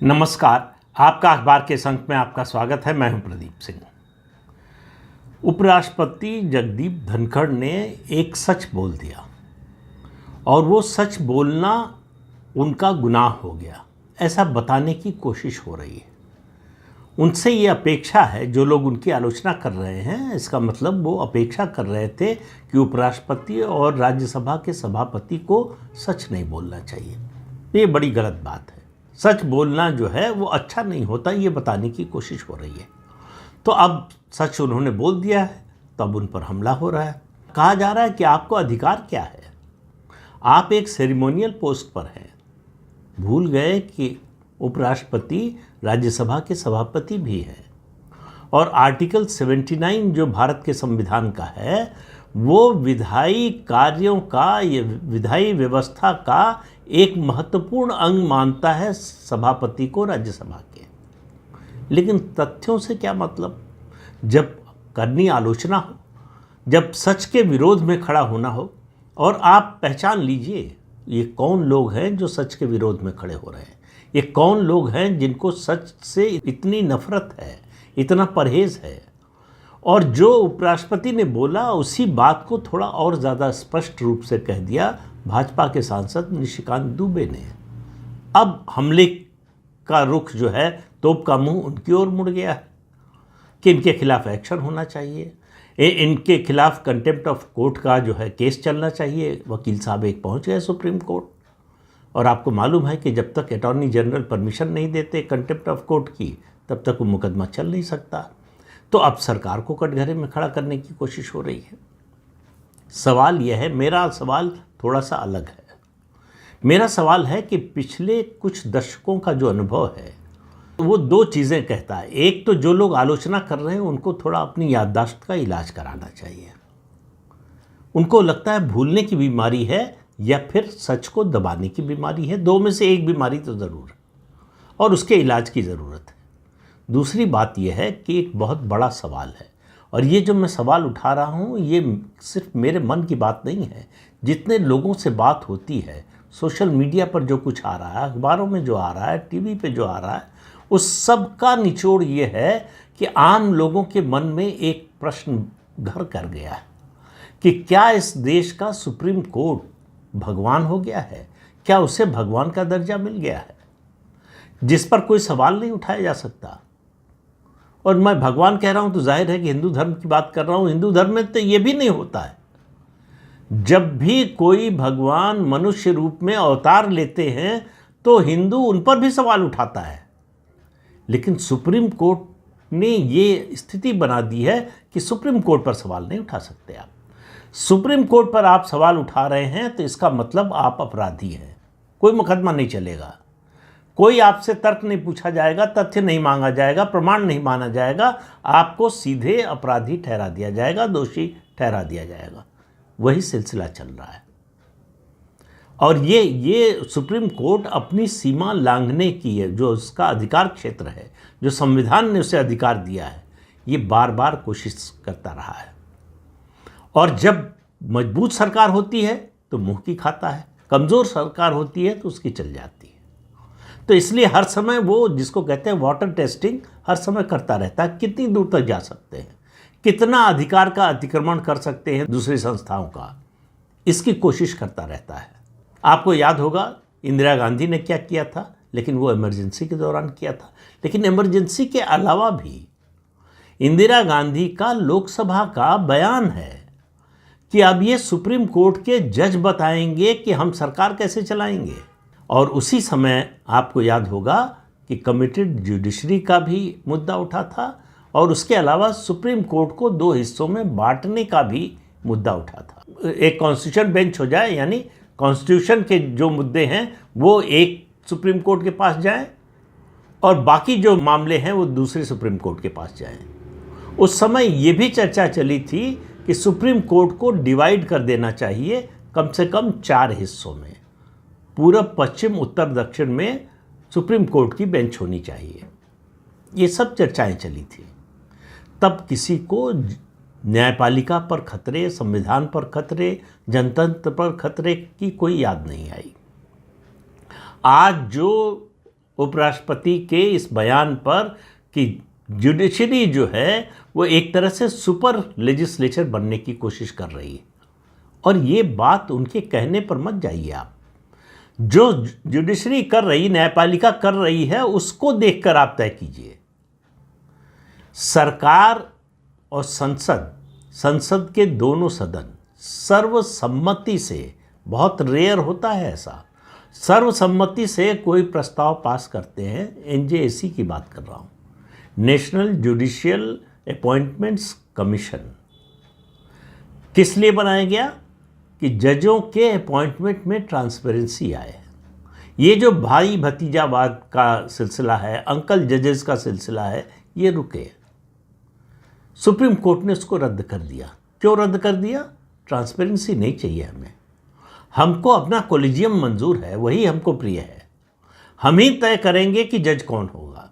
नमस्कार। आपका अखबार के संक में आपका स्वागत है। मैं हूं प्रदीप सिंह। उपराष्ट्रपति जगदीप धनखड़ ने एक सच बोल दिया और वो सच बोलना उनका गुनाह हो गया, ऐसा बताने की कोशिश हो रही है। उनसे ये अपेक्षा है, जो लोग उनकी आलोचना कर रहे हैं, इसका मतलब वो अपेक्षा कर रहे थे कि उपराष्ट्रपति और राज्यसभा के सभापति को सच नहीं बोलना चाहिए। ये बड़ी गलत बात है। सच बोलना जो है वो अच्छा नहीं होता, ये बताने की कोशिश हो रही है। तो अब सच उन्होंने बोल दिया है, तब उन पर हमला हो रहा है। कहा जा रहा है कि आपको अधिकार क्या है, आप एक सेरेमोनियल पोस्ट पर हैं। भूल गए कि उपराष्ट्रपति राज्यसभा के सभापति भी हैं और आर्टिकल 79 जो भारत के संविधान का है, वो विधायी कार्यों का, ये विधायी व्यवस्था का एक महत्वपूर्ण अंग मानता है सभापति को राज्यसभा के। लेकिन तथ्यों से क्या मतलब? जब करनी आलोचना हो, जब सच के विरोध में खड़ा होना हो, और आप पहचान लीजिए ये कौन लोग हैं जो सच के विरोध में खड़े हो रहे हैं। ये कौन लोग हैं जिनको सच से इतनी नफरत है, इतना परहेज है। और जो उपराष्ट्रपति ने बोला उसी बात को थोड़ा और ज़्यादा स्पष्ट रूप से कह दिया भाजपा के सांसद निशिकांत दुबे ने। अब हमले का रुख जो है, तोप का मुंह उनकी ओर मुड़ गया है कि इनके खिलाफ एक्शन होना चाहिए, इनके खिलाफ कंटेम्प्ट ऑफ कोर्ट का जो है केस चलना चाहिए। वकील साहब एक पहुंच गए सुप्रीम कोर्ट, और आपको मालूम है कि जब तक अटॉर्नी जनरल परमिशन नहीं देते कंटेम्प्ट ऑफ कोर्ट की, तब तक वो मुकदमा चल नहीं सकता। तो अब सरकार को कटघरे में खड़ा करने की कोशिश हो रही है। सवाल यह है, मेरा सवाल थोड़ा सा अलग है। मेरा सवाल है कि पिछले कुछ दशकों का जो अनुभव है वो दो चीज़ें कहता है। एक तो जो लोग आलोचना कर रहे हैं उनको थोड़ा अपनी याददाश्त का इलाज कराना चाहिए। उनको लगता है भूलने की बीमारी है या फिर सच को दबाने की बीमारी है। दो में से एक बीमारी तो ज़रूर है और उसके इलाज की ज़रूरत है। दूसरी बात यह है कि एक बहुत बड़ा सवाल है, और ये जो मैं सवाल उठा रहा हूँ ये सिर्फ मेरे मन की बात नहीं है। जितने लोगों से बात होती है, सोशल मीडिया पर जो कुछ आ रहा है, अखबारों में जो आ रहा है, टीवी पे जो आ रहा है, उस सब का निचोड़ ये है कि आम लोगों के मन में एक प्रश्न घर कर गया है कि क्या इस देश का सुप्रीम कोर्ट भगवान हो गया है? क्या उसे भगवान का दर्जा मिल गया है जिस पर कोई सवाल नहीं उठाया जा सकता? और मैं भगवान कह रहा हूं तो जाहिर है कि हिंदू धर्म की बात कर रहा हूं। हिंदू धर्म में तो ये भी नहीं होता है। जब भी कोई भगवान मनुष्य रूप में अवतार लेते हैं तो हिंदू उन पर भी सवाल उठाता है। लेकिन सुप्रीम कोर्ट ने ये स्थिति बना दी है कि सुप्रीम कोर्ट पर सवाल नहीं उठा सकते आप। सुप्रीम कोर्ट पर आप सवाल उठा रहे हैं तो इसका मतलब आप अपराधी हैं। कोई मुकदमा नहीं चलेगा, कोई आपसे तर्क नहीं पूछा जाएगा, तथ्य नहीं मांगा जाएगा, प्रमाण नहीं माना जाएगा। आपको सीधे अपराधी ठहरा दिया जाएगा, दोषी ठहरा दिया जाएगा। वही सिलसिला चल रहा है। और ये सुप्रीम कोर्ट अपनी सीमा लांघने की है, जो उसका अधिकार क्षेत्र है, जो संविधान ने उसे अधिकार दिया है, ये बार बार कोशिश करता रहा है। और जब मजबूत सरकार होती है तो मुंह की खाता है, कमज़ोर सरकार होती है तो उसकी चल जाती है। तो इसलिए हर समय वो, जिसको कहते हैं वाटर टेस्टिंग, हर समय करता रहता है। कितनी दूर तक जा सकते हैं, कितना अधिकार का अतिक्रमण कर सकते हैं दूसरी संस्थाओं का, इसकी कोशिश करता रहता है। आपको याद होगा इंदिरा गांधी ने क्या किया था, लेकिन वो इमरजेंसी के दौरान किया था। लेकिन इमरजेंसी के अलावा भी इंदिरा गांधी का लोकसभा का बयान है कि अब ये सुप्रीम कोर्ट के जज बताएंगे कि हम सरकार कैसे चलाएंगे। और उसी समय आपको याद होगा कि कमिटेड जुडिशरी का भी मुद्दा उठा था, और उसके अलावा सुप्रीम कोर्ट को दो हिस्सों में बांटने का भी मुद्दा उठा था। एक कॉन्स्टिट्यूशन बेंच हो जाए, यानी कॉन्स्टिट्यूशन के जो मुद्दे हैं वो एक सुप्रीम कोर्ट के पास जाएं और बाकी जो मामले हैं वो दूसरे सुप्रीम कोर्ट के पास जाएं। उस समय ये भी चर्चा चली थी कि सुप्रीम कोर्ट को डिवाइड कर देना चाहिए कम से कम 4 हिस्सों में। पूरब, पश्चिम, उत्तर, दक्षिण में सुप्रीम कोर्ट की बेंच होनी चाहिए। ये सब चर्चाएं चली थी। तब किसी को न्यायपालिका पर खतरे, संविधान पर खतरे, जनतंत्र पर खतरे की कोई याद नहीं आई। आज जो उपराष्ट्रपति के इस बयान पर कि जुडिशरी जो है वो एक तरह से सुपर लेजिस्लेचर बनने की कोशिश कर रही है। और ये बात उनके कहने पर मत जाइए आप। जो जुडिशरी कर रही, न्यायपालिका कर रही है, उसको देखकर आप तय कीजिए। सरकार और संसद के दोनों सदन सर्वसम्मति से, बहुत रेयर होता है ऐसा, सर्वसम्मति से कोई प्रस्ताव पास करते हैं। एनजेएसी की बात कर रहा हूँ, नेशनल जुडिशियल अपॉइंटमेंट्स कमीशन। किस लिए बनाया गया? कि जजों के अपॉइंटमेंट में ट्रांसपेरेंसी आए। ये जो भाई भतीजावाद का सिलसिला है, अंकल जजेस का सिलसिला है, ये रुके। सुप्रीम कोर्ट ने उसको रद्द कर दिया। क्यों रद्द कर दिया? ट्रांसपेरेंसी नहीं चाहिए हमें। हमको अपना कोलिजियम मंजूर है, वही हमको प्रिय है। हम ही तय करेंगे कि जज कौन होगा,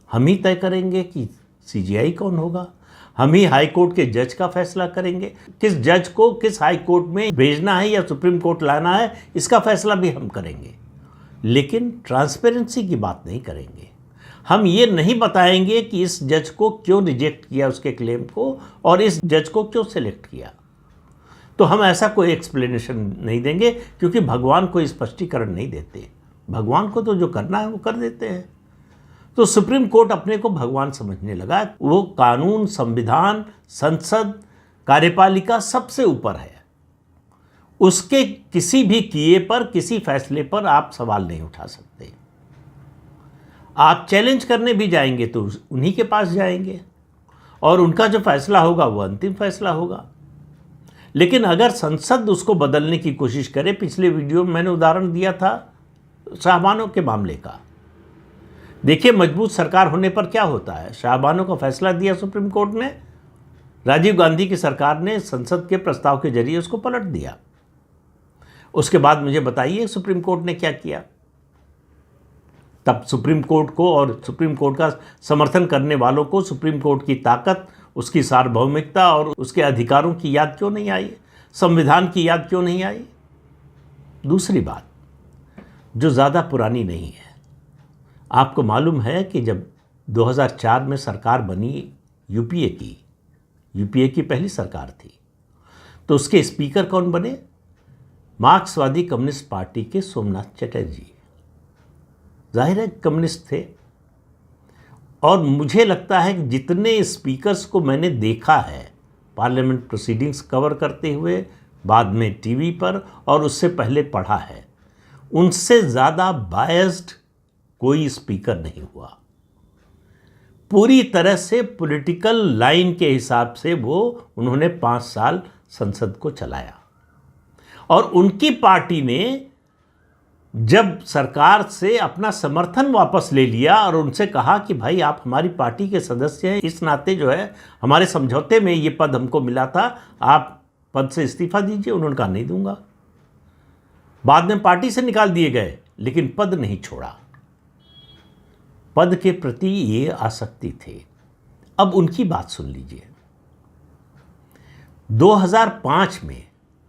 हम ही तय करेंगे कि सीजीआई कौन होगा, हम ही हाई कोर्ट के जज का फैसला करेंगे। किस जज को किस हाई कोर्ट में भेजना है या सुप्रीम कोर्ट लाना है, इसका फैसला भी हम करेंगे। लेकिन ट्रांसपेरेंसी की बात नहीं करेंगे। हम ये नहीं बताएंगे कि इस जज को क्यों रिजेक्ट किया उसके क्लेम को, और इस जज को क्यों सेलेक्ट किया। तो हम ऐसा कोई एक्सप्लेनेशन नहीं देंगे, क्योंकि भगवान कोई स्पष्टीकरण नहीं देते। भगवान को तो जो करना है वो कर देते हैं। तो सुप्रीम कोर्ट अपने को भगवान समझने लगा। वो कानून, संविधान, संसद, कार्यपालिका सबसे ऊपर है। उसके किसी भी किए पर, किसी फैसले पर आप सवाल नहीं उठा सकते। आप चैलेंज करने भी जाएंगे तो उन्हीं के पास जाएंगे, और उनका जो फैसला होगा वो अंतिम फैसला होगा। लेकिन अगर संसद उसको बदलने की कोशिश करे, पिछले वीडियो में मैंने उदाहरण दिया था शाहबानो के मामले का। देखिए, मजबूत सरकार होने पर क्या होता है। शाहबानो का फैसला दिया सुप्रीम कोर्ट ने, राजीव गांधी की सरकार ने संसद के प्रस्ताव के जरिए उसको पलट दिया। उसके बाद मुझे बताइए सुप्रीम कोर्ट ने क्या किया। तब सुप्रीम कोर्ट को और सुप्रीम कोर्ट का समर्थन करने वालों को सुप्रीम कोर्ट की ताकत, उसकी सार्वभौमिकता और उसके अधिकारों की याद क्यों नहीं आई, संविधान की याद क्यों नहीं आई। दूसरी बात जो ज़्यादा पुरानी नहीं है, आपको मालूम है कि जब 2004 में सरकार बनी यूपीए की पहली सरकार थी, तो उसके स्पीकर कौन बने? मार्क्सवादी कम्युनिस्ट पार्टी के सोमनाथ चटर्जी। जाहिर है कम्युनिस्ट थे। और मुझे लगता है कि जितने स्पीकर्स को मैंने देखा है पार्लियामेंट प्रोसीडिंग्स कवर करते हुए, बाद में टीवी पर और उससे पहले पढ़ा है, उनसे ज़्यादा बायस्ड कोई स्पीकर नहीं हुआ। पूरी तरह से पॉलिटिकल लाइन के हिसाब से उन्होंने 5 साल संसद को चलाया। और उनकी पार्टी ने जब सरकार से अपना समर्थन वापस ले लिया और उनसे कहा कि भाई आप हमारी पार्टी के सदस्य हैं, इस नाते जो है हमारे समझौते में ये पद हमको मिला था, आप पद से इस्तीफा दीजिए। उन्होंने कहा नहीं दूंगा। बाद में पार्टी से निकाल दिए गए, लेकिन पद नहीं छोड़ा। पद के प्रति ये आसक्ति थे। अब उनकी बात सुन लीजिए। 2005 में,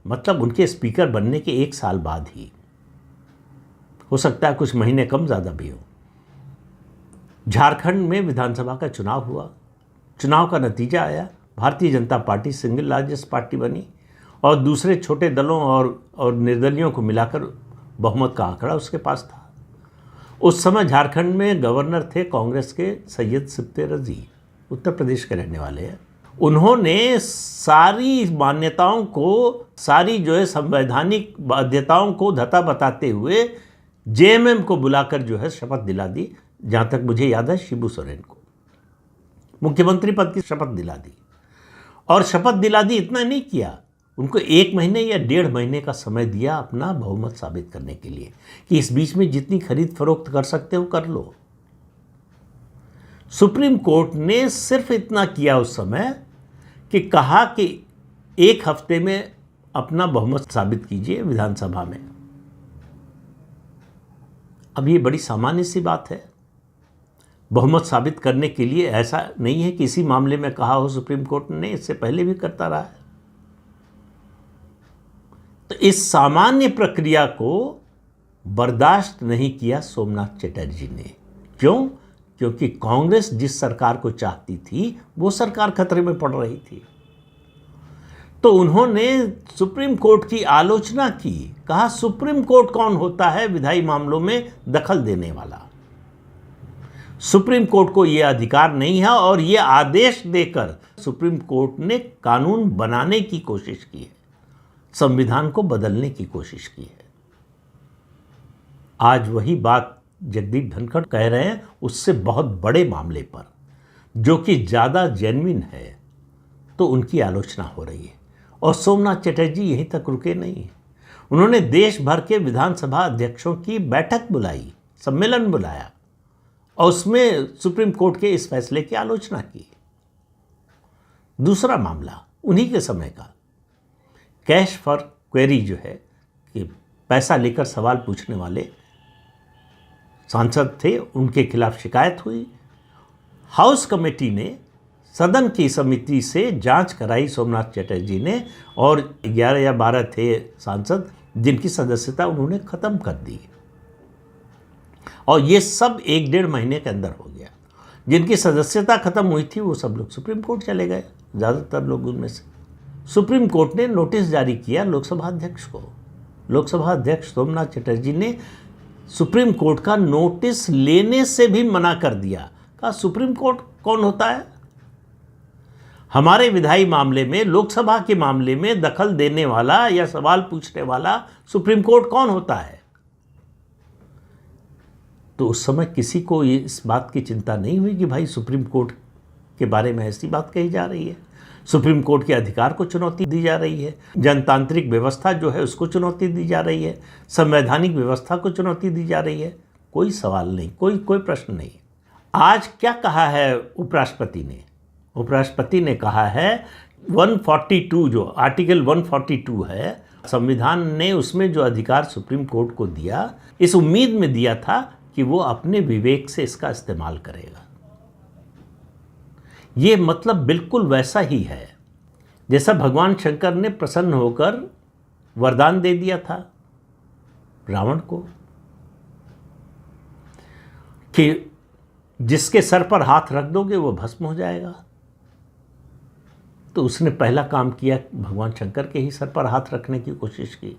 मतलब उनके स्पीकर बनने के 1 साल बाद ही, हो सकता है कुछ महीने कम ज़्यादा भी हो, झारखंड में विधानसभा का चुनाव हुआ। चुनाव का नतीजा आया, Bharatiya Janata party single largest party बनी और दूसरे छोटे दलों और निर्दलियों को मिलाकर बहुमत का आंकड़ा उसके पास था। उस समय झारखंड में गवर्नर थे कांग्रेस के सैयद सिप्ते रजी, उत्तर प्रदेश के रहने वाले हैं। उन्होंने सारी मान्यताओं को, सारी जो है संवैधानिक बाध्यताओं को धता बताते हुए जेएमएम को बुलाकर जो है शपथ दिला दी। जहाँ तक मुझे याद है शिबू सोरेन को मुख्यमंत्री पद की शपथ दिला दी। और शपथ दिला दी, इतना नहीं किया, उनको 1 महीने या 1.5 महीने का समय दिया अपना बहुमत साबित करने के लिए कि इस बीच में जितनी खरीद फरोख्त कर सकते हो कर लो। सुप्रीम कोर्ट ने सिर्फ इतना किया उस समय कि कहा कि 1 हफ्ते में अपना बहुमत साबित कीजिए विधानसभा में। अब ये बड़ी सामान्य सी बात है। बहुमत साबित करने के लिए ऐसा नहीं है कि इसी मामले में कहा हो सुप्रीम कोर्ट ने, इससे पहले भी करता रहा है। तो इस सामान्य प्रक्रिया को बर्दाश्त नहीं किया सोमनाथ चटर्जी ने। क्यों? क्योंकि कांग्रेस जिस सरकार को चाहती थी वो सरकार खतरे में पड़ रही थी। तो उन्होंने सुप्रीम कोर्ट की आलोचना की, कहा सुप्रीम कोर्ट कौन होता है विधायी मामलों में दखल देने वाला। सुप्रीम कोर्ट को यह अधिकार नहीं है और यह आदेश देकर सुप्रीम कोर्ट ने कानून बनाने की कोशिश की है, संविधान को बदलने की कोशिश की है। आज वही बात जगदीप धनखड़ कह रहे हैं, उससे बहुत बड़े मामले पर जो कि ज़्यादा जेन्युइन है, तो उनकी आलोचना हो रही है। और सोमनाथ चटर्जी यहीं तक रुके नहीं हैं, उन्होंने देश भर के विधानसभा अध्यक्षों की बैठक बुलाई, सम्मेलन बुलाया और उसमें सुप्रीम कोर्ट के इस फैसले की आलोचना की। दूसरा मामला उन्हीं के समय का, कैश फॉर क्वेरी जो है कि पैसा लेकर सवाल पूछने वाले सांसद थे, उनके खिलाफ शिकायत हुई। हाउस कमेटी ने सदन की समिति से जांच कराई सोमनाथ चटर्जी ने, और 11 या 12 थे सांसद जिनकी सदस्यता उन्होंने ख़त्म कर दी। और ये सब 1-1.5 महीने के अंदर हो गया। जिनकी सदस्यता ख़त्म हुई थी वो सब लोग सुप्रीम कोर्ट चले गए, ज़्यादातर लोग उनमें से। सुप्रीम कोर्ट ने नोटिस जारी किया लोकसभा अध्यक्ष को। लोकसभा अध्यक्ष सोमनाथ चटर्जी ने सुप्रीम कोर्ट का नोटिस लेने से भी मना कर दिया। कहा सुप्रीम कोर्ट कौन होता है? हमारे विधायी मामले में, लोकसभा के मामले में दखल देने वाला या सवाल पूछने वाला सुप्रीम कोर्ट कौन होता है? तो उस समय किसी को ये इस बात की चिंता नहीं हुई कि भाई सुप्रीम कोर्ट के बारे में ऐसी बात कही जा रही है, सुप्रीम कोर्ट के अधिकार को चुनौती दी जा रही है, जनतांत्रिक व्यवस्था जो है उसको चुनौती दी जा रही है, संवैधानिक व्यवस्था को चुनौती दी जा रही है। कोई सवाल नहीं, कोई प्रश्न नहीं। आज क्या कहा है उपराष्ट्रपति ने? उपराष्ट्रपति ने कहा है 142 जो आर्टिकल 142 है संविधान ने, उसमें जो अधिकार सुप्रीम कोर्ट को दिया, इस उम्मीद में दिया था कि वो अपने विवेक से इसका इस्तेमाल करेगा। ये मतलब बिल्कुल वैसा ही है जैसा भगवान शंकर ने प्रसन्न होकर वरदान दे दिया था रावण को कि जिसके सर पर हाथ रख दोगे वो भस्म हो जाएगा। तो उसने पहला काम किया, भगवान शंकर के ही सर पर हाथ रखने की कोशिश की।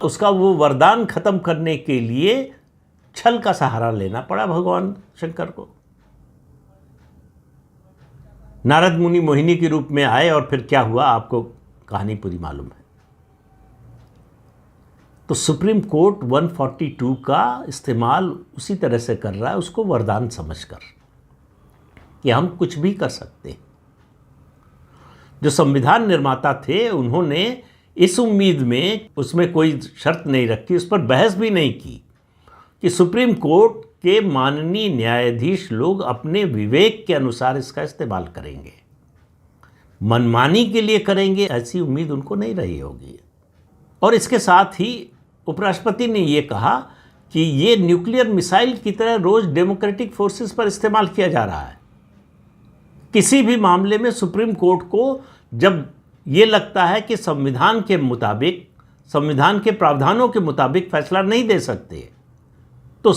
उसका वो वरदान खत्म करने के लिए छल का सहारा लेना पड़ा भगवान शंकर को। नारद मुनि मोहिनी के रूप में आए और फिर क्या हुआ आपको कहानी पूरी मालूम है। तो सुप्रीम कोर्ट 142 का इस्तेमाल उसी तरह से कर रहा है, उसको वरदान समझकर कि हम कुछ भी कर सकते हैं। जो संविधान निर्माता थे उन्होंने इस उम्मीद में, उसमें कोई शर्त नहीं रखी, उस पर बहस भी नहीं की कि सुप्रीम कोर्ट के माननीय न्यायाधीश लोग अपने विवेक के अनुसार इसका इस्तेमाल करेंगे, मनमानी के लिए करेंगे, ऐसी उम्मीद उनको नहीं रही होगी। और इसके साथ ही उपराष्ट्रपति ने ये कहा कि ये न्यूक्लियर मिसाइल की तरह रोज डेमोक्रेटिक फोर्सेस पर इस्तेमाल किया जा रहा है। किसी भी मामले में सुप्रीम कोर्ट को जब ये लगता है कि संविधान के मुताबिक, संविधान के प्रावधानों के मुताबिक फैसला नहीं दे सकते, तो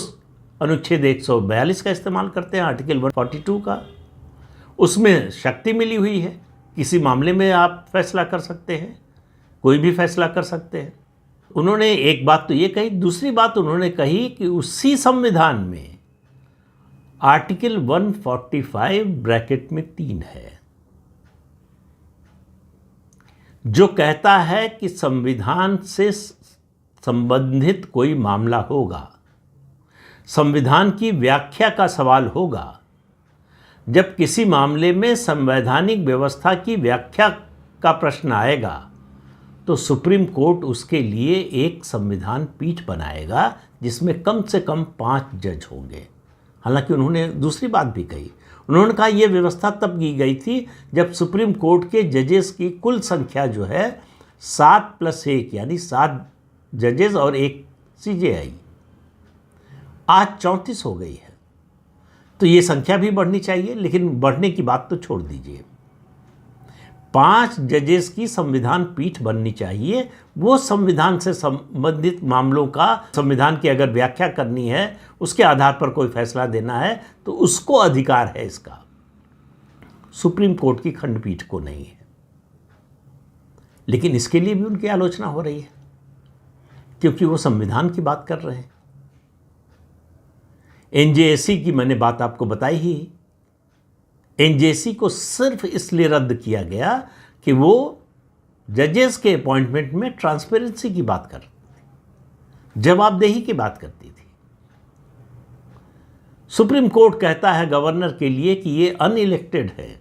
अनुच्छेद 142 का इस्तेमाल करते हैं, आर्टिकल 142 का। उसमें शक्ति मिली हुई है, किसी मामले में आप फैसला कर सकते हैं, कोई भी फैसला कर सकते हैं। उन्होंने एक बात तो ये कही, दूसरी बात उन्होंने कही कि उसी संविधान में आर्टिकल 145 ब्रैकेट में 3 है जो कहता है कि संविधान से संबंधित कोई मामला होगा, संविधान की व्याख्या का सवाल होगा, जब किसी मामले में संवैधानिक व्यवस्था की व्याख्या का प्रश्न आएगा तो सुप्रीम कोर्ट उसके लिए एक संविधान पीठ बनाएगा जिसमें कम से कम 5 जज होंगे। हालांकि उन्होंने दूसरी बात भी कही, उन्होंने कहा यह व्यवस्था तब की गई थी जब सुप्रीम कोर्ट के जजेस की कुल संख्या जो है 7+1 यानी 7 जजेस और 1 CJI, आज 34 हो गई है। तो ये संख्या भी बढ़नी चाहिए, लेकिन बढ़ने की बात तो छोड़ दीजिए। 5 जजेस की संविधान पीठ बननी चाहिए। वो संविधान से संबंधित मामलों का, संविधान की अगर व्याख्या करनी है, उसके आधार पर कोई फैसला देना है तो उसको अधिकार है इसका, सुप्रीम कोर्ट की खंडपीठ को नहीं है। लेकिन इसके लिए भी उनकी आलोचना हो रही है क्योंकि वो संविधान की बात कर रहे हैं। एनजेएसी की मैंने बात आपको बताई ही। एनजेएसी को सिर्फ इसलिए रद्द किया गया कि वो जजेस के अपॉइंटमेंट में ट्रांसपेरेंसी की बात करती थी, जवाबदेही की बात करती थी। सुप्रीम कोर्ट कहता है गवर्नर के लिए कि ये अनइलेक्टेड है,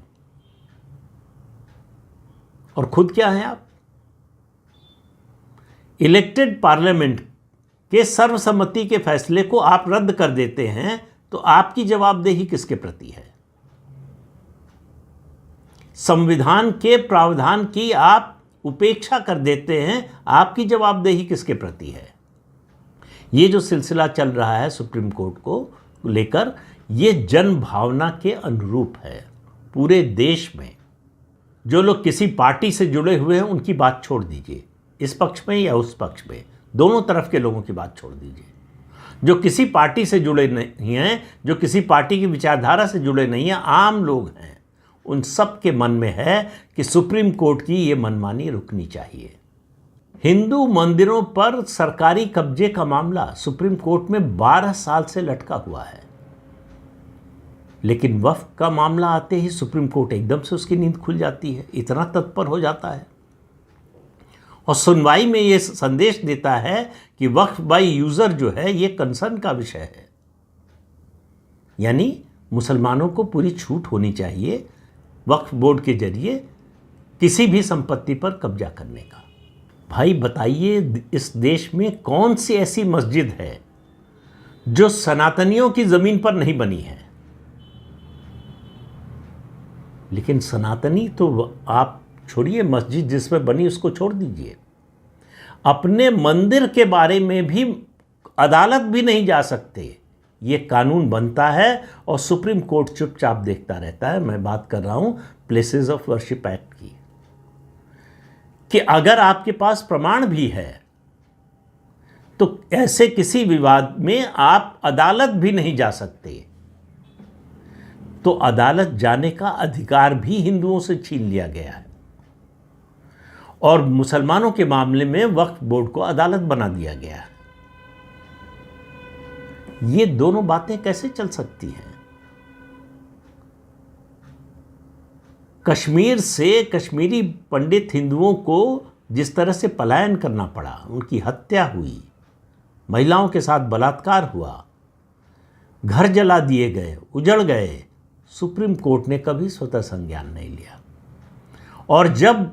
और खुद क्या है आप? इलेक्टेड पार्लियामेंट के सर्वसम्मति के फैसले को आप रद्द कर देते हैं तो आपकी जवाबदेही किसके प्रति है? संविधान के प्रावधान की आप उपेक्षा कर देते हैं, आपकी जवाबदेही किसके प्रति है? ये जो सिलसिला चल रहा है सुप्रीम कोर्ट को लेकर, ये जन भावना के अनुरूप है। पूरे देश में जो लोग किसी पार्टी से जुड़े हुए हैं उनकी बात छोड़ दीजिए, इस पक्ष में या उस पक्ष में, दोनों तरफ के लोगों की बात छोड़ दीजिए। जो किसी पार्टी से जुड़े नहीं हैं, जो किसी पार्टी की विचारधारा से जुड़े नहीं हैं, आम लोग हैं, उन सब के मन में है कि सुप्रीम कोर्ट की ये मनमानी रुकनी चाहिए। हिंदू मंदिरों पर सरकारी कब्जे का मामला सुप्रीम कोर्ट में 12 साल से लटका हुआ है, लेकिन वक्फ का मामला आते ही सुप्रीम कोर्ट एकदम से उसकी नींद खुल जाती है, इतना तत्पर हो जाता है और सुनवाई में ये संदेश देता है कि वक्फ बाय यूजर जो है ये कंसर्न का विषय है, यानी मुसलमानों को पूरी छूट होनी चाहिए वक्फ बोर्ड के जरिए किसी भी संपत्ति पर कब्जा करने का। भाई बताइए, इस देश में कौन सी ऐसी मस्जिद है जो सनातनियों की जमीन पर नहीं बनी है? लेकिन सनातनी तो आप छोड़िए, मस्जिद जिसमें बनी उसको छोड़ दीजिए, अपने मंदिर के बारे में भी अदालत भी नहीं जा सकते। ये कानून बनता है और सुप्रीम कोर्ट चुपचाप देखता रहता है। मैं बात कर रहा हूं प्लेसेस ऑफ वर्शिप एक्ट की, कि अगर आपके पास प्रमाण भी है तो ऐसे किसी विवाद में आप अदालत भी नहीं जा सकते। तो अदालत जाने का अधिकार भी हिंदुओं से छीन लिया गया है और मुसलमानों के मामले में वक्फ बोर्ड को अदालत बना दिया गया है। ये दोनों बातें कैसे चल सकती हैं? कश्मीर से कश्मीरी पंडित हिंदुओं को जिस तरह से पलायन करना पड़ा, उनकी हत्या हुई, महिलाओं के साथ बलात्कार हुआ, घर जला दिए गए, उजड़ गए, सुप्रीम कोर्ट ने कभी स्वतः संज्ञान नहीं लिया। और जब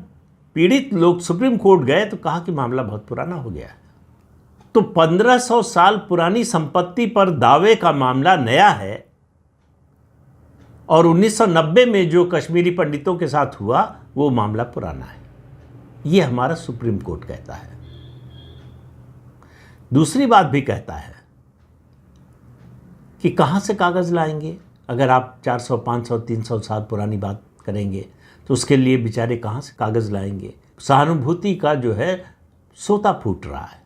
पीड़ित लोग सुप्रीम कोर्ट गए तो कहा कि मामला बहुत पुराना हो गया है। तो 1500 साल पुरानी संपत्ति पर दावे का मामला नया है और 1990 में जो कश्मीरी पंडितों के साथ हुआ वो मामला पुराना है। ये हमारा सुप्रीम कोर्ट कहता है। दूसरी बात भी कहता है कि कहां से कागज लाएंगे? अगर आप 400, 500, 300 साल पुरानी बात करेंगे तो उसके लिए बेचारे कहां से कागज लाएंगे? सहानुभूति का जो है सोता फूट रहा है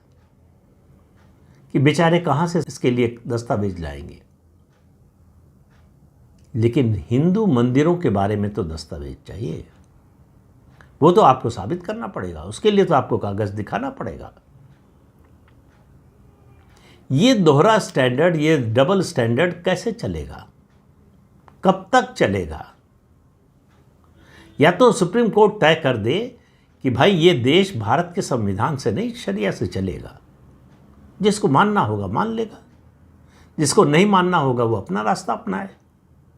कि बेचारे कहां से इसके लिए दस्तावेज लाएंगे। लेकिन हिंदू मंदिरों के बारे में तो दस्तावेज चाहिए, वो तो आपको साबित करना पड़ेगा, उसके लिए तो आपको कागज दिखाना पड़ेगा। ये दोहरा स्टैंडर्ड, ये डबल स्टैंडर्ड कैसे चलेगा? कब तक चलेगा? या तो सुप्रीम कोर्ट तय कर दे कि भाई ये देश भारत के संविधान से नहीं शरिया से चलेगा। जिसको मानना होगा मान लेगा, जिसको नहीं मानना होगा वो अपना रास्ता अपनाए।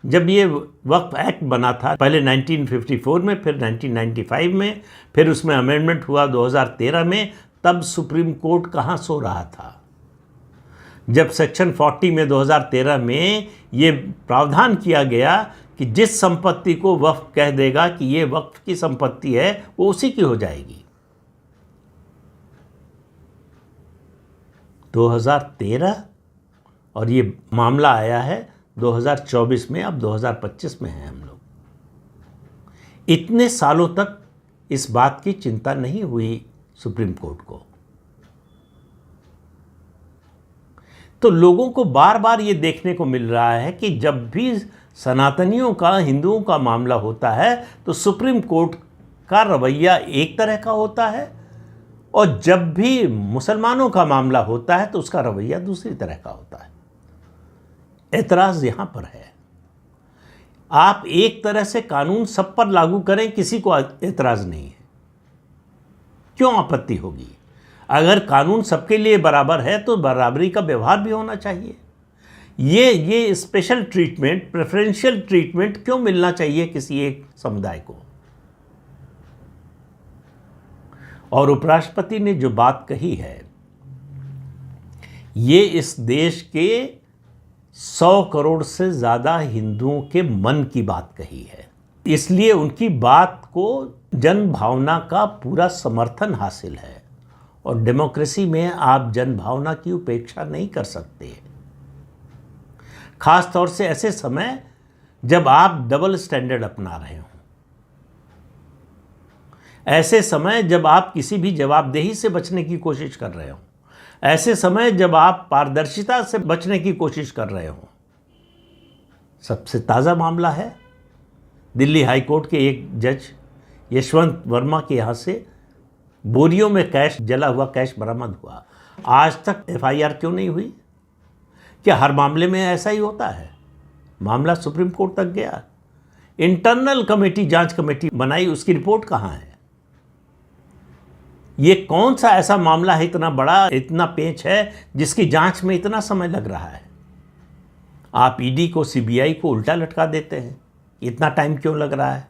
जब ये वक्फ एक्ट बना था, पहले 1954 में, फिर 1995 में, फिर उसमें अमेंडमेंट हुआ 2013 में, तब सुप्रीम कोर्ट कहाँ सो रहा था? जब सेक्शन 40 में 2013 में ये प्रावधान किया गया कि जिस संपत्ति को वक्फ कह देगा कि ये वक्फ की संपत्ति है वो उसी की हो जाएगी। 2013 और ये मामला आया है 2024 में, अब 2025 में है हम लोग। इतने सालों तक इस बात की चिंता नहीं हुई सुप्रीम कोर्ट को। तो लोगों को बार बार ये देखने को मिल रहा है कि जब भी सनातनियों का, हिंदुओं का मामला होता है तो सुप्रीम कोर्ट का रवैया एक तरह का होता है, और जब भी मुसलमानों का मामला होता है तो उसका रवैया दूसरी तरह का होता है। एतराज़ यहाँ पर है, आप एक तरह से कानून सब पर लागू करें, किसी को एतराज़ नहीं है, क्यों आपत्ति होगी? अगर कानून सबके लिए बराबर है तो बराबरी का व्यवहार भी होना चाहिए। ये स्पेशल ट्रीटमेंट, प्रेफरेंशियल ट्रीटमेंट क्यों मिलना चाहिए किसी एक समुदाय को? और उपराष्ट्रपति ने जो बात कही है, ये इस देश के 100 करोड़ से ज़्यादा हिंदुओं के मन की बात कही है, इसलिए उनकी बात को जन भावना का पूरा समर्थन हासिल है। और डेमोक्रेसी में आप जन भावना की उपेक्षा नहीं कर सकते, खास तौर से ऐसे समय जब आप डबल स्टैंडर्ड अपना रहे हो, ऐसे समय जब आप किसी भी जवाबदेही से बचने की कोशिश कर रहे हो, ऐसे समय जब आप पारदर्शिता से बचने की कोशिश कर रहे हो। सबसे ताज़ा मामला है दिल्ली हाई कोर्ट के एक जज यशवंत वर्मा के यहाँ से बोरियों में कैश, जला हुआ कैश बरामद हुआ। आज तक एफआईआर क्यों नहीं हुई? क्या हर मामले में ऐसा ही होता है? मामला सुप्रीम कोर्ट तक गया, इंटरनल कमेटी, जांच कमेटी बनाई, उसकी रिपोर्ट कहाँ है? ये कौन सा ऐसा मामला है इतना बड़ा, इतना पेच है, जिसकी जांच में इतना समय लग रहा है? आप ईडी को, सीबीआई को उल्टा लटका देते हैं, इतना टाइम क्यों लग रहा है?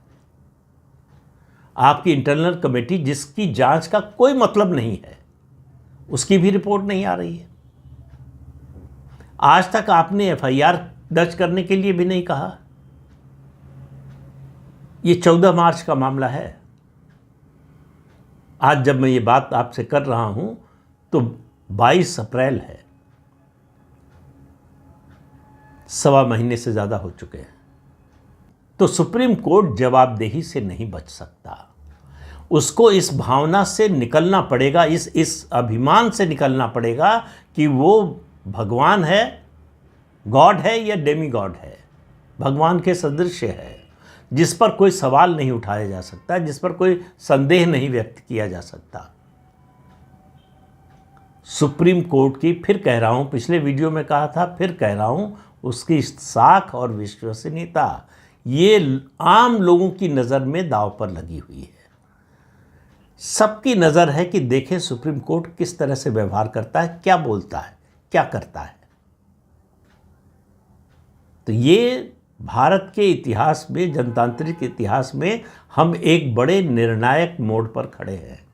आपकी इंटरनल कमेटी, जिसकी जांच का कोई मतलब नहीं है, उसकी भी रिपोर्ट नहीं आ रही है। आज तक आपने एफआईआर दर्ज करने के लिए भी नहीं कहा। ये 14 मार्च का मामला है। आज जब मैं ये बात आपसे कर रहा हूं तो 22 अप्रैल है, 1.25 महीने से ज़्यादा हो चुके हैं। तो सुप्रीम कोर्ट जवाबदेही से नहीं बच सकता, उसको इस भावना से निकलना पड़ेगा, इस अभिमान से निकलना पड़ेगा कि वो भगवान है, गॉड है या डेमी गॉड है, भगवान के सदृश है, जिस पर कोई सवाल नहीं उठाया जा सकता, जिस पर कोई संदेह नहीं व्यक्त किया जा सकता। सुप्रीम कोर्ट की, फिर कह रहा हूं, पिछले वीडियो में कहा था, फिर कह रहा हूं, उसकी साख और विश्वसनीयता ये आम लोगों की नज़र में दांव पर लगी हुई है। सबकी नज़र है कि देखें सुप्रीम कोर्ट किस तरह से व्यवहार करता है, क्या बोलता है, क्या करता है। तो ये भारत के इतिहास में, जनतांत्रिक इतिहास में हम एक बड़े निर्णायक मोड़ पर खड़े हैं।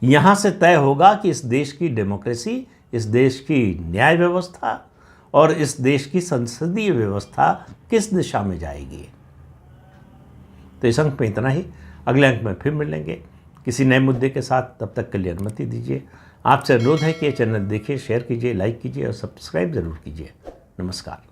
यहाँ से तय होगा कि इस देश की डेमोक्रेसी, इस देश की न्याय व्यवस्था और इस देश की संसदीय व्यवस्था किस दिशा में जाएगी। तो इस अंक में इतना ही, अगले अंक में फिर मिलेंगे किसी नए मुद्दे के साथ। तब तक के लिए अनुमति दीजिए। आपसे अनुरोध है कि ये चैनल देखिए, शेयर कीजिए, लाइक कीजिए और सब्सक्राइब ज़रूर कीजिए। नमस्कार।